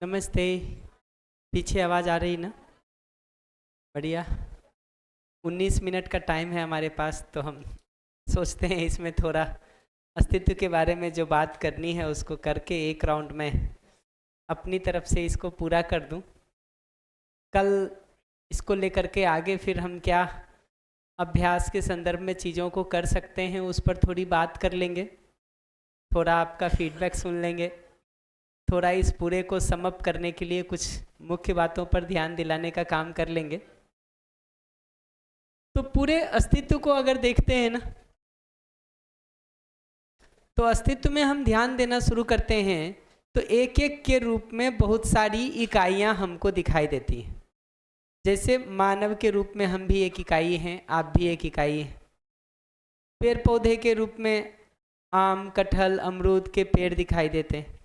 नमस्ते। पीछे आवाज़ आ रही ना? बढ़िया। 19 मिनट का टाइम है हमारे पास, तो हम सोचते हैं इसमें थोड़ा अस्तित्व के बारे में जो बात करनी है उसको करके एक राउंड में अपनी तरफ से इसको पूरा कर दूं। कल इसको लेकर के आगे फिर हम क्या अभ्यास के संदर्भ में चीज़ों को कर सकते हैं उस पर थोड़ी बात कर लेंगे, थोड़ा आपका फीडबैक सुन लेंगे, थोड़ा इस पूरे को समअप करने के लिए कुछ मुख्य बातों पर ध्यान दिलाने का काम कर लेंगे। तो पूरे अस्तित्व को अगर देखते हैं ना, तो अस्तित्व में हम ध्यान देना शुरू करते हैं तो एक एक के रूप में बहुत सारी इकाइयां हमको दिखाई देती हैं। जैसे मानव के रूप में हम भी एक इकाई हैं, आप भी एक इकाई हैं। पेड़ पौधे के रूप में आम, कटहल, अमरूद के पेड़ दिखाई देते हैं।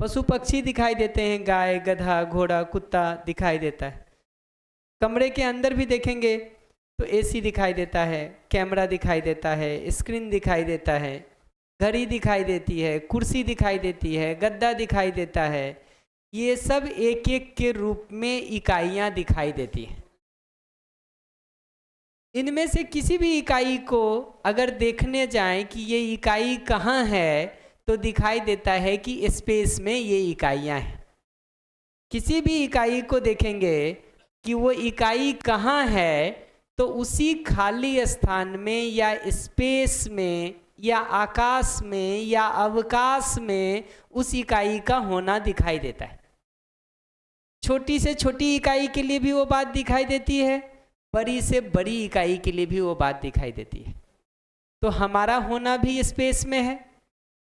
पशु पक्षी दिखाई देते हैं, गाय, गधा, घोड़ा, कुत्ता दिखाई देता है। कमरे के अंदर भी देखेंगे तो एसी दिखाई देता है, कैमरा दिखाई देता है, स्क्रीन दिखाई देता है, घड़ी दिखाई देती है, कुर्सी दिखाई देती है, गद्दा दिखाई देता है। ये सब एक एक के रूप में इकाइयां दिखाई देती हैं। इनमें से किसी भी इकाई को अगर देखने जाएं कि ये इकाई कहाँ है, तो दिखाई देता है कि स्पेस में ये इकाइयां हैं। किसी भी इकाई को देखेंगे कि वो इकाई कहाँ है, तो उसी खाली स्थान में या स्पेस में या आकाश में या अवकाश में उस इकाई का होना दिखाई देता है। छोटी से छोटी इकाई के लिए भी वो बात दिखाई देती है, बड़ी से बड़ी इकाई के लिए भी वो बात दिखाई देती है। तो हमारा होना भी स्पेस में है।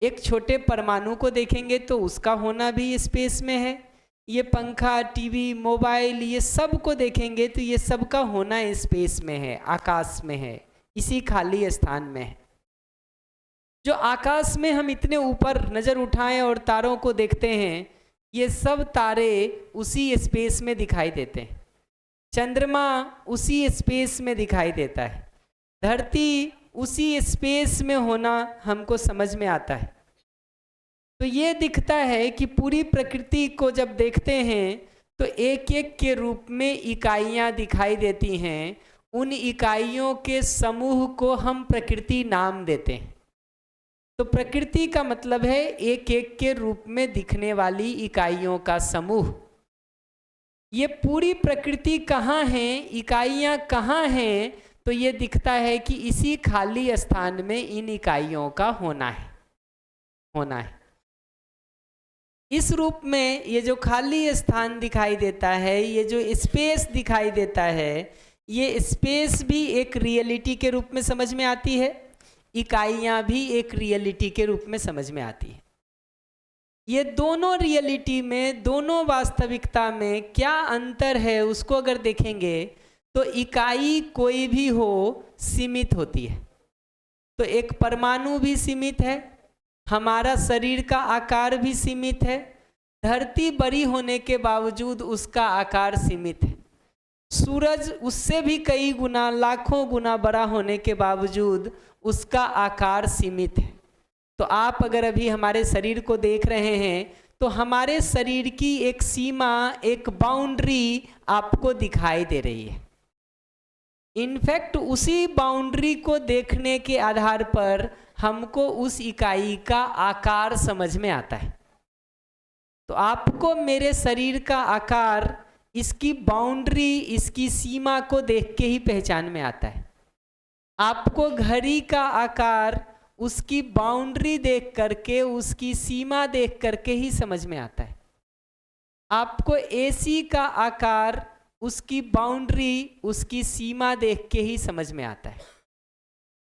एक छोटे परमाणु को देखेंगे तो उसका होना भी स्पेस में है। ये पंखा, टीवी, मोबाइल, ये सब को देखेंगे तो ये सब का होना स्पेस में है, आकाश में है, इसी खाली स्थान में है। जो आकाश में हम इतने ऊपर नज़र उठाएं और तारों को देखते हैं, ये सब तारे उसी स्पेस में दिखाई देते हैं। चंद्रमा उसी स्पेस में दिखाई देता है। धरती उसी स्पेस में होना हमको समझ में आता है। तो ये दिखता है कि पूरी प्रकृति को जब देखते हैं तो एक एक के रूप में इकाइयां दिखाई देती हैं। उन इकाइयों के समूह को हम प्रकृति नाम देते हैं। तो प्रकृति का मतलब है एक एक के रूप में दिखने वाली इकाइयों का समूह। ये पूरी प्रकृति कहाँ है, इकाइयां कहाँ हैं, तो ये दिखता है कि इसी खाली स्थान में इन इकाइयों का होना है। इस रूप में ये जो खाली स्थान दिखाई देता है, ये जो स्पेस दिखाई देता है, ये स्पेस भी एक रियलिटी के रूप में समझ में आती है, इकाइयां भी एक रियलिटी के रूप में समझ में आती है। ये दोनों रियलिटी में, दोनों वास्तविकता में क्या अंतर है उसको अगर देखेंगे तो इकाई कोई भी हो सीमित होती है। तो एक परमाणु भी सीमित है, हमारा शरीर का आकार भी सीमित है। धरती बड़ी होने के बावजूद उसका आकार सीमित है। सूरज उससे भी कई गुना, लाखों गुना बड़ा होने के बावजूद उसका आकार सीमित है। तो आप अगर अभी हमारे शरीर को देख रहे हैं तो हमारे शरीर की एक सीमा, एक बाउंड्री आपको दिखाई दे रही है। इनफैक्ट उसी बाउंड्री को देखने के आधार पर हमको उस इकाई का आकार समझ में आता है। तो आपको मेरे शरीर का आकार इसकी बाउंड्री, इसकी सीमा को देख के ही पहचान में आता है। आपको घड़ी का आकार उसकी बाउंड्री देख करके, उसकी सीमा देख करके ही समझ में आता है। आपको एसी का आकार उसकी बाउंड्री, उसकी सीमा देख के ही समझ में आता है।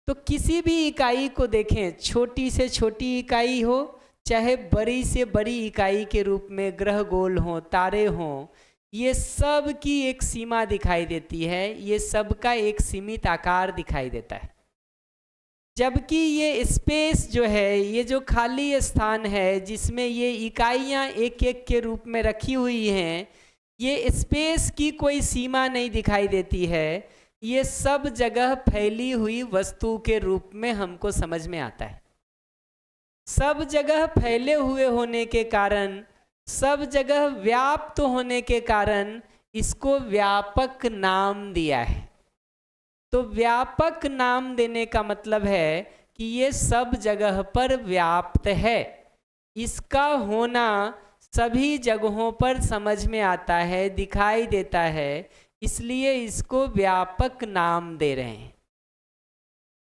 तो किसी भी इकाई को देखें, छोटी से छोटी इकाई हो चाहे बड़ी से बड़ी इकाई के रूप में ग्रह गोल हों, तारे हों, ये सब की एक सीमा दिखाई देती है, ये सब का एक सीमित आकार दिखाई देता है। जबकि ये स्पेस जो है, ये जो खाली स्थान है जिसमें ये इकाइयां एक एक के रूप में रखी हुई हैं, ये स्पेस की कोई सीमा नहीं दिखाई देती है। ये सब जगह फैली हुई वस्तु के रूप में हमको समझ में आता है। सब जगह फैले हुए होने के कारण सब जगह व्याप्त होने के कारण इसको व्यापक नाम दिया है। तो व्यापक नाम देने का मतलब है कि ये सब जगह पर व्याप्त है, इसका होना सभी जगहों पर समझ में आता है, दिखाई देता है, इसलिए इसको व्यापक नाम दे रहे हैं।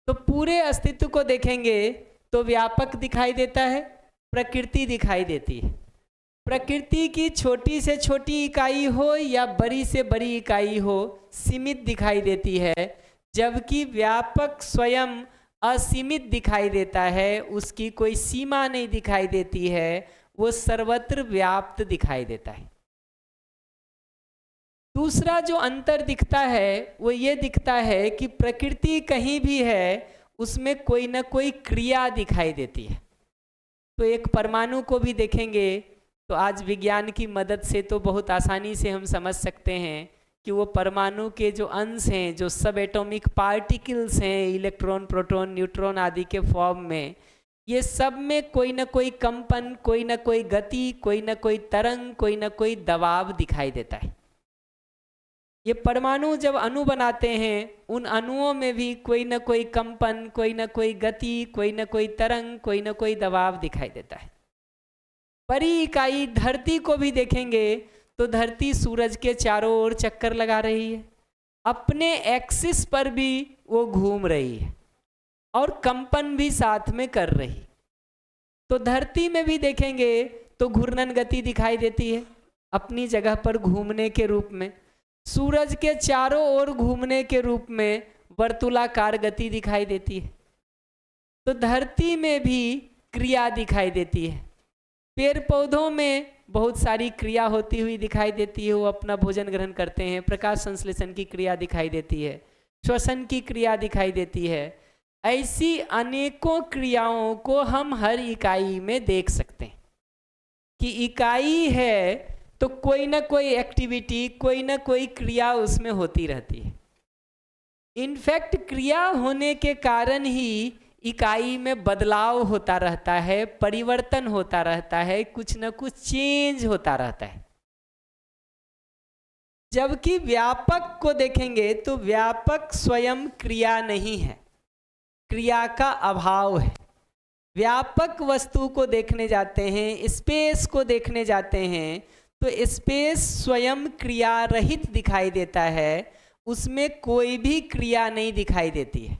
तो पूरे अस्तित्व को देखेंगे तो व्यापक दिखाई देता है, प्रकृति दिखाई देती है। प्रकृति की छोटी से छोटी इकाई हो या बड़ी से बड़ी इकाई हो, सीमित दिखाई देती है, जबकि व्यापक स्वयं असीमित दिखाई देता है, उसकी कोई सीमा नहीं दिखाई देती है, वो सर्वत्र व्याप्त दिखाई देता है। दूसरा जो अंतर दिखता है वो ये दिखता है कि प्रकृति कहीं भी है उसमें कोई ना कोई क्रिया दिखाई देती है। तो एक परमाणु को भी देखेंगे तो आज विज्ञान की मदद से तो बहुत आसानी से हम समझ सकते हैं कि वो परमाणु के जो अंश हैं, जो सब एटॉमिक पार्टिकल्स हैं, इलेक्ट्रॉन, प्रोटॉन, न्यूट्रॉन आदि के फॉर्म में, ये सब में कोई ना कोई कंपन, कोई ना कोई गति, कोई ना कोई तरंग, कोई ना कोई दबाव दिखाई देता है। ये परमाणु जब अणु बनाते हैं, उन अणुओं में भी कोई ना कोई कंपन, कोई ना कोई गति, कोई ना कोई तरंग, कोई ना कोई दबाव दिखाई देता है। बड़ी इकाई धरती को भी देखेंगे तो धरती सूरज के चारों ओर चक्कर लगा रही है, अपने एक्सिस पर भी वो घूम रही है और कंपन भी साथ में कर रही। तो धरती में भी देखेंगे तो घूर्णन गति दिखाई देती है अपनी जगह पर घूमने के रूप में, सूरज के चारों ओर घूमने के रूप में वर्तुलाकार गति दिखाई देती है। तो धरती में भी क्रिया दिखाई देती है। पेड़ पौधों में बहुत सारी क्रिया होती हुई दिखाई देती है, वो अपना भोजन ग्रहण करते हैं, प्रकाश संश्लेषण की क्रिया दिखाई देती है, श्वसन की क्रिया दिखाई देती है। ऐसी अनेकों क्रियाओं को हम हर इकाई में देख सकते हैं कि इकाई है तो कोई ना कोई एक्टिविटी, कोई ना कोई क्रिया उसमें होती रहती है। इनफैक्ट क्रिया होने के कारण ही इकाई में बदलाव होता रहता है, परिवर्तन होता रहता है, कुछ न कुछ चेंज होता रहता है। जबकि व्यापक को देखेंगे तो व्यापक स्वयं क्रिया नहीं है, क्रिया का अभाव है। व्यापक वस्तु को देखने जाते हैं, स्पेस को देखने जाते हैं, तो स्पेस स्वयं क्रिया रहित दिखाई देता है, उसमें कोई भी क्रिया नहीं दिखाई देती है।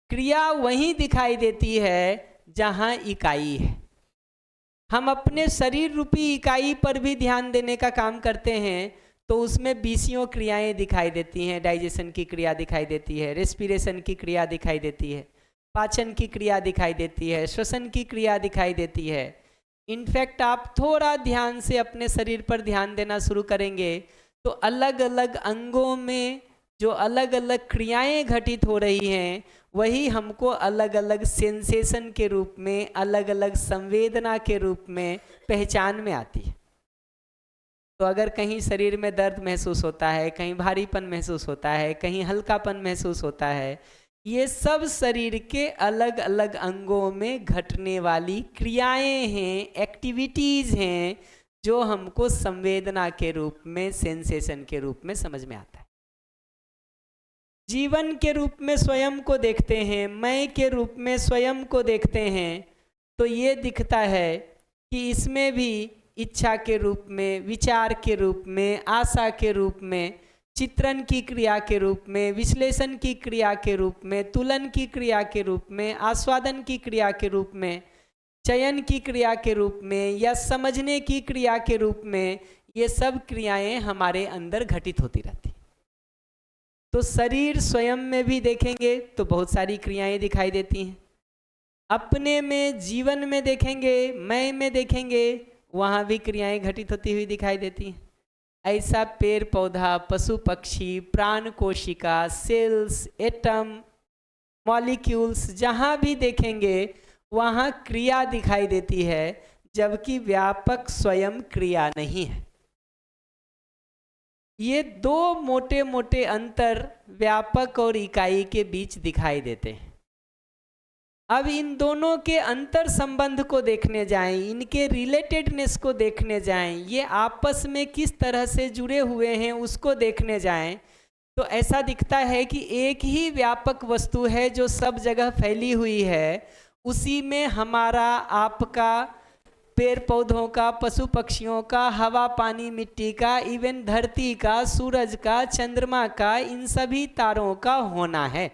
क्रिया वहीं दिखाई देती है जहाँ इकाई है। हम अपने शरीर रूपी इकाई पर भी ध्यान देने का काम करते हैं तो उसमें 20 क्रियाएं दिखाई देती हैं। डाइजेशन की क्रिया दिखाई देती है, रेस्पिरेशन की क्रिया दिखाई देती है, पाचन की क्रिया दिखाई देती है, श्वसन की क्रिया दिखाई देती है। इनफैक्ट आप थोड़ा ध्यान से अपने शरीर पर ध्यान देना शुरू करेंगे तो अलग अलग अंगों में जो अलग अलग क्रियाएं घटित हो रही हैं वही हमको अलग अलग सेंसेशन के रूप में, अलग अलग संवेदना के रूप में पहचान में आती है। तो अगर कहीं शरीर में दर्द महसूस होता है, कहीं भारीपन महसूस होता है, कहीं हल्कापन महसूस होता है, ये सब शरीर के अलग अलग अंगों में घटने वाली क्रियाएं हैं, एक्टिविटीज़ हैं, जो हमको संवेदना के रूप में, सेंसेशन के रूप में समझ में आता है। जीवन के रूप में स्वयं को देखते हैं, मैं के रूप में स्वयं को देखते हैं, तो ये दिखता है कि इसमें भी इच्छा के रूप में, विचार के रूप में, आशा के रूप में, चित्रण की क्रिया के रूप में, विश्लेषण की क्रिया के रूप में, तुलन की क्रिया के रूप में, आस्वादन की क्रिया के रूप में, चयन की क्रिया के रूप में या समझने की क्रिया के रूप में, ये सब क्रियाएं हमारे अंदर घटित होती रहती। तो शरीर स्वयं में भी देखेंगे तो बहुत सारी क्रियाएं दिखाई देती हैं। अपने में, जीवन में देखेंगे, मैं में देखेंगे, वहाँ भी क्रियाएं घटित होती हुई दिखाई देती हैं। ऐसा पेड़ पौधा, पशु पक्षी, प्राण कोशिका, सेल्स, एटम, मॉलिक्यूल्स, जहाँ भी देखेंगे वहाँ क्रिया दिखाई देती है, जबकि व्यापक स्वयं क्रिया नहीं है। ये दो मोटे मोटे अंतर व्यापक और इकाई के बीच दिखाई देते हैं। अब इन दोनों के अंतर संबंध को देखने जाएं, इनके रिलेटेडनेस को देखने जाएं, ये आपस में किस तरह से जुड़े हुए हैं उसको देखने जाएं, तो ऐसा दिखता है कि एक ही व्यापक वस्तु है जो सब जगह फैली हुई है। उसी में हमारा, आपका, पेड़ पौधों का, पशु पक्षियों का, हवा पानी मिट्टी का, इवन धरती का, सूरज का, चंद्रमा का, इन सभी तारों का होना है।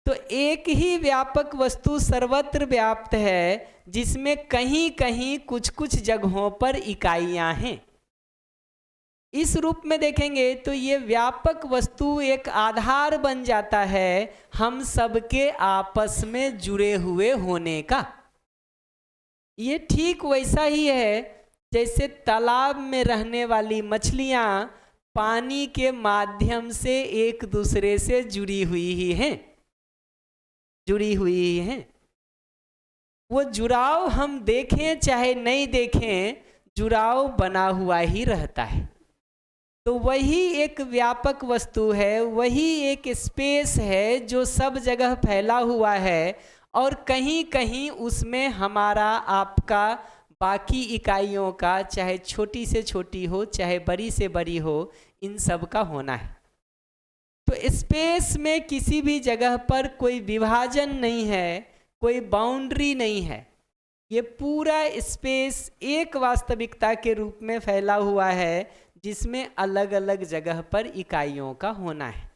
तो एक ही व्यापक वस्तु सर्वत्र व्याप्त है, जिसमें कहीं कहीं कुछ कुछ जगहों पर इकाइयां हैं। इस रूप में देखेंगे तो ये व्यापक वस्तु एक आधार बन जाता है हम सबके आपस में जुड़े हुए होने का। ये ठीक वैसा ही है जैसे तालाब में रहने वाली मछलियां पानी के माध्यम से एक दूसरे से जुड़ी हुई हैं। वो जुड़ाव हम देखें चाहे नहीं देखें, जुड़ाव बना हुआ ही रहता है। तो वही एक व्यापक वस्तु है, वही एक स्पेस है जो सब जगह फैला हुआ है, और कहीं कहीं उसमें हमारा, आपका, बाकी इकाइयों का, चाहे छोटी से छोटी हो चाहे बड़ी से बड़ी हो, इन सब का होना है। तो स्पेस में किसी भी जगह पर कोई विभाजन नहीं है, कोई बाउंड्री नहीं है। ये पूरा स्पेस एक वास्तविकता के रूप में फैला हुआ है, जिसमें अलग अलग जगह पर इकाइयों का होना है।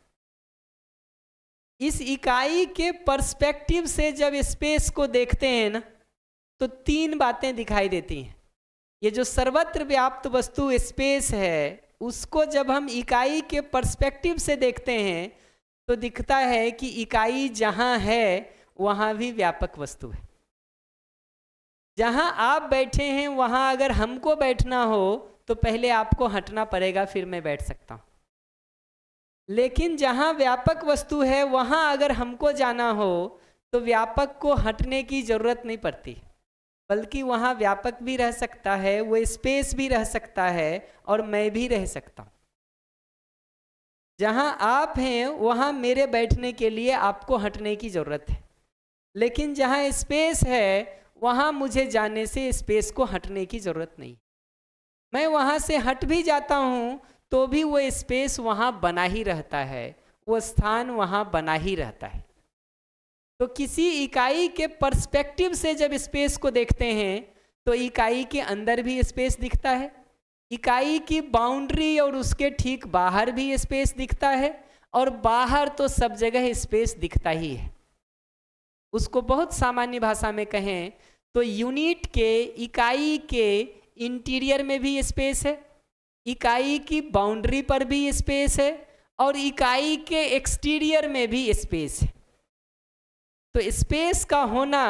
इस इकाई के पर्सपेक्टिव से जब स्पेस को देखते हैं ना, तो तीन बातें दिखाई देती हैं। ये जो सर्वत्र व्याप्त वस्तु स्पेस है, उसको जब हम इकाई के पर्सपेक्टिव से देखते हैं तो दिखता है कि इकाई जहाँ है वहाँ भी व्यापक वस्तु है। जहाँ आप बैठे हैं वहाँ अगर हमको बैठना हो तो पहले आपको हटना पड़ेगा, फिर मैं बैठ सकता हूँ। लेकिन जहाँ व्यापक वस्तु है वहाँ अगर हमको जाना हो तो व्यापक को हटने की ज़रूरत नहीं पड़ती, बल्कि वहाँ व्यापक भी रह सकता है, वो स्पेस भी रह सकता है, और मैं भी रह सकता हूँ। जहाँ आप हैं वहाँ मेरे बैठने के लिए आपको हटने की ज़रूरत है, लेकिन जहाँ स्पेस है वहाँ मुझे जाने से स्पेस को हटने की ज़रूरत नहीं। मैं वहाँ से हट भी जाता हूँ तो भी वो स्पेस वहाँ बना ही रहता है, वो स्थान वहाँ बना ही रहता है। तो किसी इकाई के पर्सपेक्टिव से जब स्पेस को देखते हैं तो इकाई के अंदर भी स्पेस दिखता है, इकाई की बाउंड्री और उसके ठीक बाहर भी स्पेस दिखता है, और बाहर तो सब जगह स्पेस दिखता ही है। उसको बहुत सामान्य भाषा में कहें तो यूनिट के, इकाई के इंटीरियर में भी स्पेस है, इकाई की बाउंड्री पर भी स्पेस है, और इकाई के एक्सटीरियर में भी स्पेस है। तो स्पेस का होना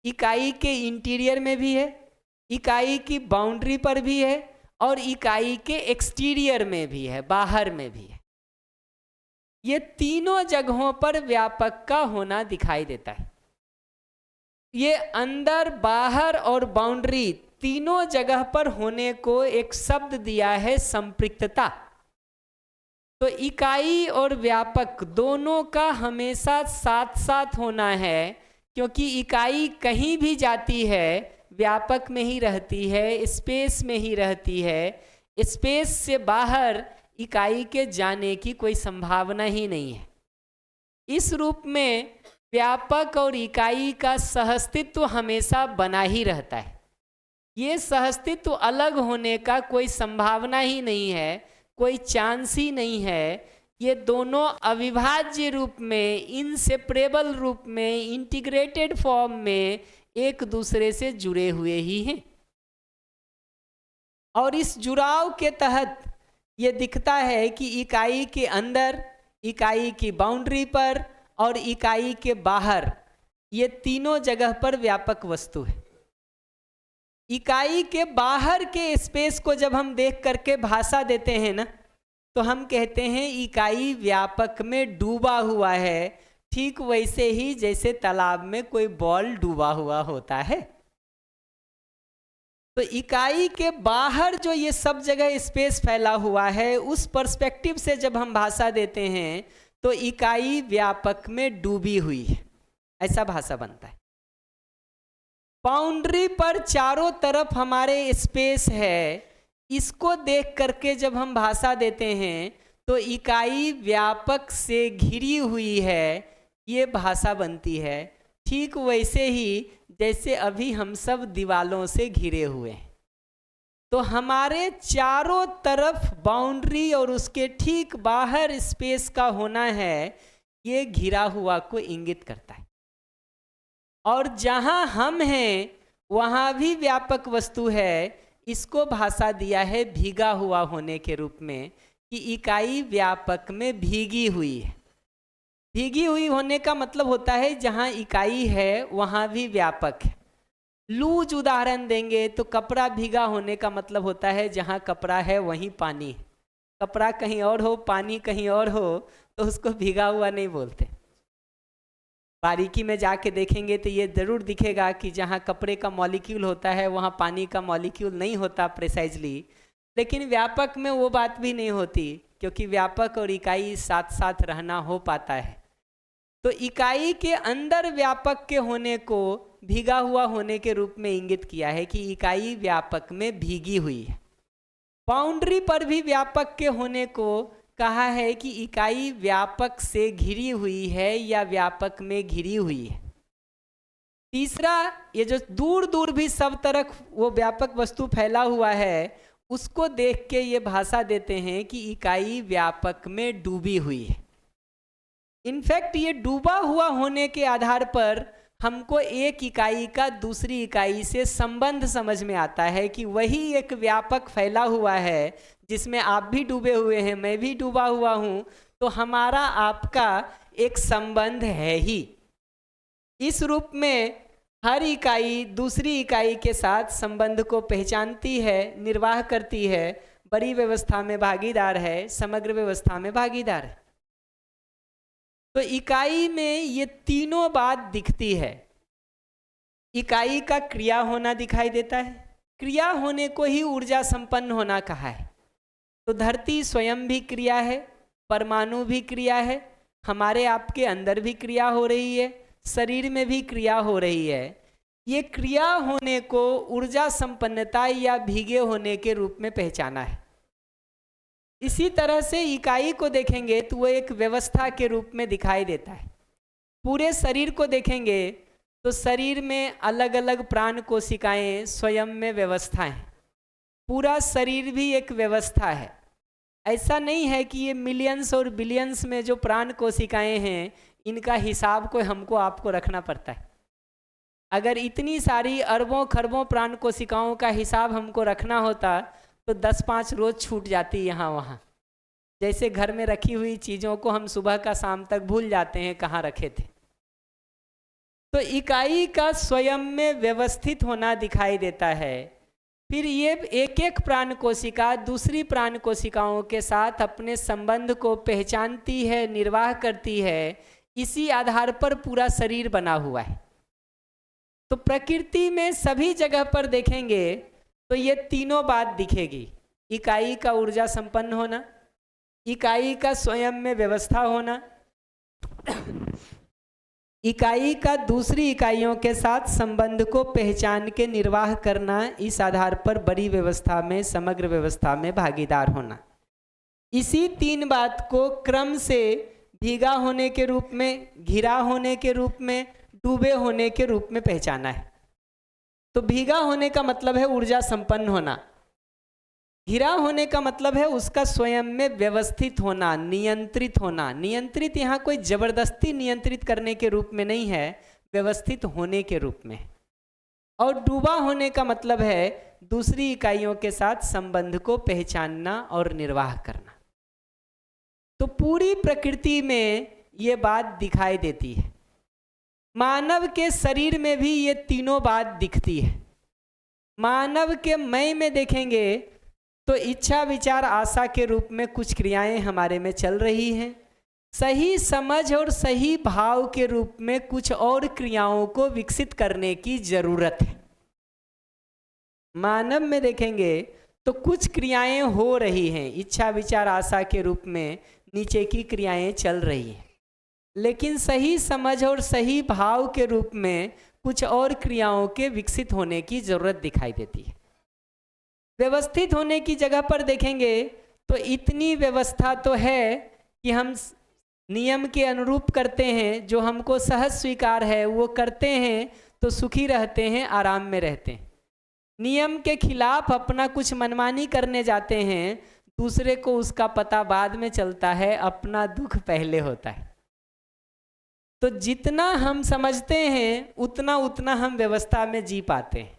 इकाई के इंटीरियर में भी है, इकाई की बाउंड्री पर भी है, और इकाई के एक्सटीरियर में भी है, बाहर में भी है। ये तीनों जगहों पर व्यापक का होना दिखाई देता है। ये अंदर, बाहर और बाउंड्री तीनों जगह पर होने को एक शब्द दिया है, संपृक्तता। तो इकाई और व्यापक दोनों का हमेशा साथ साथ होना है, क्योंकि इकाई कहीं भी जाती है व्यापक में ही रहती है, स्पेस में ही रहती है। स्पेस से बाहर इकाई के जाने की कोई संभावना ही नहीं है। इस रूप में व्यापक और इकाई का सहअस्तित्व हमेशा बना ही रहता है। ये सहअस्तित्व अलग होने का कोई संभावना ही नहीं है, कोई चांस ही नहीं है। ये दोनों अविभाज्य रूप में, इनसेपरेबल रूप में, इंटीग्रेटेड फॉर्म में एक दूसरे से जुड़े हुए ही हैं। और इस जुड़ाव के तहत ये दिखता है कि इकाई के अंदर, इकाई की बाउंड्री पर और इकाई के बाहर, ये तीनों जगह पर व्यापक वस्तु है। इकाई के बाहर के स्पेस को जब हम देख करके भाषा देते हैं ना, तो हम कहते हैं इकाई व्यापक में डूबा हुआ है, ठीक वैसे ही जैसे तालाब में कोई बॉल डूबा हुआ होता है। तो इकाई के बाहर जो ये सब जगह स्पेस फैला हुआ है, उस पर्सपेक्टिव से जब हम भाषा देते हैं तो इकाई व्यापक में डूबी हुई है। ऐसा भाषा बनता है। बाउंड्री पर चारों तरफ हमारे स्पेस है, इसको देख करके जब हम भाषा देते हैं तो इकाई व्यापक से घिरी हुई है, ये भाषा बनती है। ठीक वैसे ही जैसे अभी हम सब दीवालों से घिरे हुए हैं, तो हमारे चारों तरफ बाउंड्री और उसके ठीक बाहर स्पेस का होना है, ये घिरा हुआ को इंगित करता है। और जहां हम हैं वहां भी व्यापक वस्तु है, इसको भाषा दिया है भीगा हुआ होने के रूप में, कि इकाई व्यापक में भीगी हुई है। भीगी हुई होने का मतलब होता है जहां इकाई है वहां भी व्यापक है। लूज उदाहरण देंगे तो कपड़ा भीगा होने का मतलब होता है जहां कपड़ा है वहीं पानी है। कपड़ा कहीं और हो, पानी कहीं और हो, तो उसको भीगा हुआ नहीं बोलते। बारीकी में जाके देखेंगे तो ये जरूर दिखेगा कि जहाँ कपड़े का मॉलिक्यूल होता है वहाँ पानी का मॉलिक्यूल नहीं होता प्रिसाइजली। लेकिन व्यापक में वो बात भी नहीं होती, क्योंकि व्यापक और इकाई साथ साथ रहना हो पाता है। तो इकाई के अंदर व्यापक के होने को भीगा हुआ होने के रूप में इंगित किया है कि इकाई व्यापक में भीगी हुई है। बाउंड्री पर भी व्यापक के होने को कहा है कि इकाई व्यापक से घिरी हुई है या व्यापक में घिरी हुई है। तीसरा, ये जो दूर दूर भी सब तरफ वो व्यापक वस्तु फैला हुआ है, उसको देख के ये भाषा देते हैं कि इकाई व्यापक में डूबी हुई है। इनफैक्ट ये डूबा हुआ होने के आधार पर हमको एक इकाई का दूसरी इकाई से संबंध समझ में आता है कि वही एक व्यापक फैला हुआ है जिसमें आप भी डूबे हुए हैं, मैं भी डूबा हुआ हूँ, तो हमारा आपका एक संबंध है ही। इस रूप में हर इकाई दूसरी इकाई के साथ संबंध को पहचानती है, निर्वाह करती है, बड़ी व्यवस्था में भागीदार है, समग्र व्यवस्था में भागीदार है। तो इकाई में ये तीनों बात दिखती है। इकाई का क्रिया होना दिखाई देता है, क्रिया होने को ही ऊर्जा संपन्न होना कहा है। तो धरती स्वयं भी क्रिया है, परमाणु भी क्रिया है, हमारे आपके अंदर भी क्रिया हो रही है, शरीर में भी क्रिया हो रही है। ये क्रिया होने को ऊर्जा संपन्नता या भीगे होने के रूप में पहचाना है। इसी तरह से इकाई को देखेंगे तो वो एक व्यवस्था के रूप में दिखाई देता है। पूरे शरीर को देखेंगे तो शरीर में अलग अलग प्राण कोशिकाएं स्वयं में व्यवस्था हैं। पूरा शरीर भी एक व्यवस्था है। ऐसा नहीं है कि ये मिलियंस और बिलियंस में जो प्राण कोशिकाएं हैं इनका हिसाब कोई हमको आपको रखना पड़ता है। अगर इतनी सारी अरबों खरबों प्राण कोशिकाओं का हिसाब हमको रखना होता तो 10-5 रोज छूट जाती यहाँ वहाँ। जैसे घर में रखी हुई चीज़ों को हम सुबह का शाम तक भूल जाते हैं कहाँ रखे थे। तो इकाई का स्वयं में व्यवस्थित होना दिखाई देता है। फिर ये एक एक प्राण कोशिका दूसरी प्राण कोशिकाओं के साथ अपने संबंध को पहचानती है, निर्वाह करती है। इसी आधार पर पूरा शरीर बना हुआ है। तो प्रकृति में सभी जगह पर देखेंगे तो ये तीनों बात दिखेगी। इकाई का ऊर्जा संपन्न होना, इकाई का स्वयं में व्यवस्था होना, इकाई का दूसरी इकाइयों के साथ संबंध को पहचान के निर्वाह करना, इस आधार पर बड़ी व्यवस्था में समग्र व्यवस्था में भागीदार होना। इसी तीन बात को क्रम से भीगा होने के रूप में, घिरा होने के रूप में, डूबे होने के रूप में पहचाना है। तो भीगा होने का मतलब है ऊर्जा संपन्न होना, घिरा होने का मतलब है उसका स्वयं में व्यवस्थित होना, नियंत्रित होना। नियंत्रित यहाँ कोई जबरदस्ती नियंत्रित करने के रूप में नहीं है, व्यवस्थित होने के रूप में। और डूबा होने का मतलब है दूसरी इकाइयों के साथ संबंध को पहचानना और निर्वाह करना। तो पूरी प्रकृति में ये बात दिखाई देती है। मानव के शरीर में भी ये तीनों बात दिखती है। मानव के मैं में देखेंगे तो इच्छा विचार आशा के रूप में कुछ क्रियाएं हमारे में चल रही हैं। सही समझ और सही भाव के रूप में कुछ और क्रियाओं को विकसित करने की जरूरत है। मानव में देखेंगे तो कुछ क्रियाएं हो रही हैं, इच्छा विचार आशा के रूप में नीचे की क्रियाएं चल रही हैं। लेकिन सही समझ और सही भाव के रूप में कुछ और क्रियाओं के विकसित होने की जरूरत दिखाई देती है। व्यवस्थित होने की जगह पर देखेंगे तो इतनी व्यवस्था तो है कि हम नियम के अनुरूप करते हैं, जो हमको सहज स्वीकार है वो करते हैं तो सुखी रहते हैं, आराम में रहते हैं। नियम के खिलाफ अपना कुछ मनमानी करने जाते हैं, दूसरे को उसका पता बाद में चलता है, अपना दुख पहले होता है। तो जितना हम समझते हैं उतना उतना हम व्यवस्था में जी पाते हैं।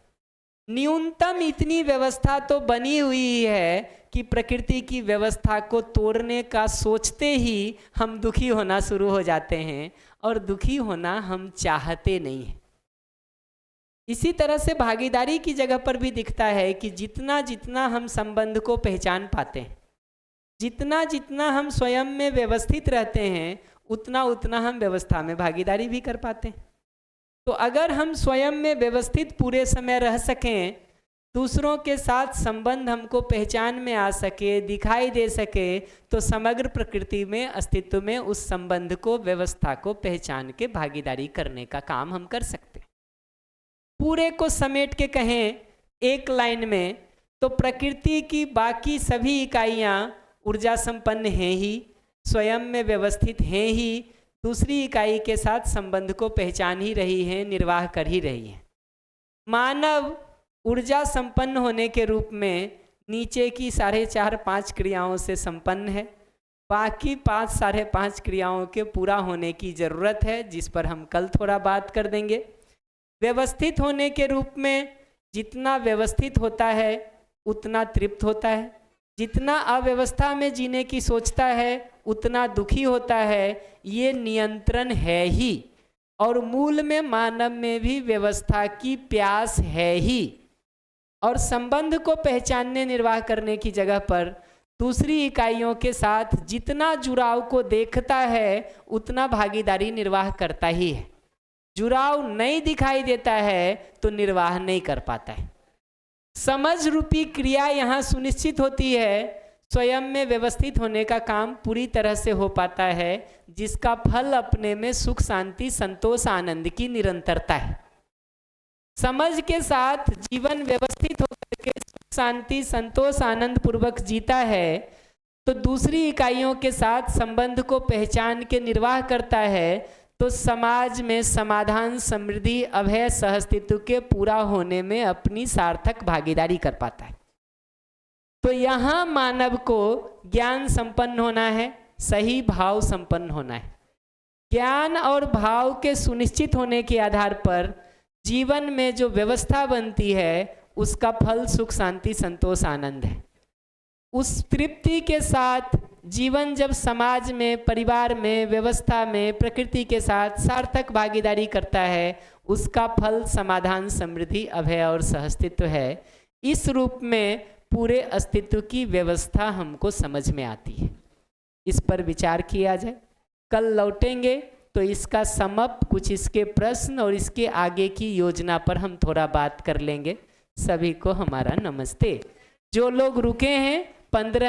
न्यूनतम इतनी व्यवस्था तो बनी हुई है कि प्रकृति की व्यवस्था को तोड़ने का सोचते ही हम दुखी होना शुरू हो जाते हैं, और दुखी होना हम चाहते नहीं हैं। इसी तरह से भागीदारी की जगह पर भी दिखता है कि जितना जितना हम संबंध को पहचान पाते हैं, जितना जितना हम स्वयं में व्यवस्थित रहते हैं, उतना उतना हम व्यवस्था में भागीदारी भी कर पाते हैं। तो अगर हम स्वयं में व्यवस्थित पूरे समय रह सकें, दूसरों के साथ संबंध हमको पहचान में आ सके, दिखाई दे सके, तो समग्र प्रकृति में अस्तित्व में उस संबंध को, व्यवस्था को पहचान के भागीदारी करने का काम हम कर सकते हैं। पूरे को समेट के कहें एक लाइन में, तो प्रकृति की बाकी सभी इकाइयाँ ऊर्जा संपन्न हैं ही, स्वयं में व्यवस्थित हैं ही, दूसरी इकाई के साथ संबंध को पहचान ही रही हैं, निर्वाह कर ही रही हैं। मानव ऊर्जा संपन्न होने के रूप में नीचे की 4.5-5 क्रियाओं से संपन्न है, बाकी 5-5.5 क्रियाओं के पूरा होने की जरूरत है, जिस पर हम कल थोड़ा बात कर देंगे। व्यवस्थित होने के रूप में जितना व्यवस्थित होता है उतना तृप्त होता है, जितना अव्यवस्था में जीने की सोचता है उतना दुखी होता है। ये नियंत्रण है ही, और मूल में मानव में भी व्यवस्था की प्यास है ही। और संबंध को पहचानने, निर्वाह करने की जगह पर दूसरी इकाइयों के साथ जितना जुड़ाव को देखता है उतना भागीदारी निर्वाह करता ही है। जुड़ाव नहीं दिखाई देता है तो निर्वाह नहीं कर पाता है। समझ रूपी क्रिया यहाँ सुनिश्चित होती है, स्वयं में व्यवस्थित होने का काम पूरी तरह से हो पाता है, जिसका फल अपने में सुख, शांति, संतोष, आनंद की निरंतरता है। समझ के साथ जीवन व्यवस्थित होकर के सुख, शांति, संतोष, आनंद पूर्वक जीता है, तो दूसरी इकाइयों के साथ संबंध को पहचान के निर्वाह करता है, तो समाज में समाधान, समृद्धि, अभय, सहअस्तित्व के पूरा होने में अपनी सार्थक भागीदारी कर पाता है। तो यहाँ मानव को ज्ञान संपन्न होना है, सही भाव संपन्न होना है। ज्ञान और भाव के सुनिश्चित होने के आधार पर जीवन में जो व्यवस्था बनती है उसका फल सुख, शांति, संतोष, आनंद है। उस तृप्ति के साथ जीवन जब समाज में, परिवार में, व्यवस्था में, प्रकृति के साथ सार्थक भागीदारी करता है, उसका फल समाधान, समृद्धि, अभय और सहअस्तित्व है। इस रूप में पूरे अस्तित्व की व्यवस्था हमको समझ में आती है। इस पर विचार किया जाए। कल लौटेंगे तो इसका समअप, कुछ इसके प्रश्न और इसके आगे की योजना पर हम थोड़ा बात कर लेंगे। सभी को हमारा नमस्ते। जो लोग रुके हैं 15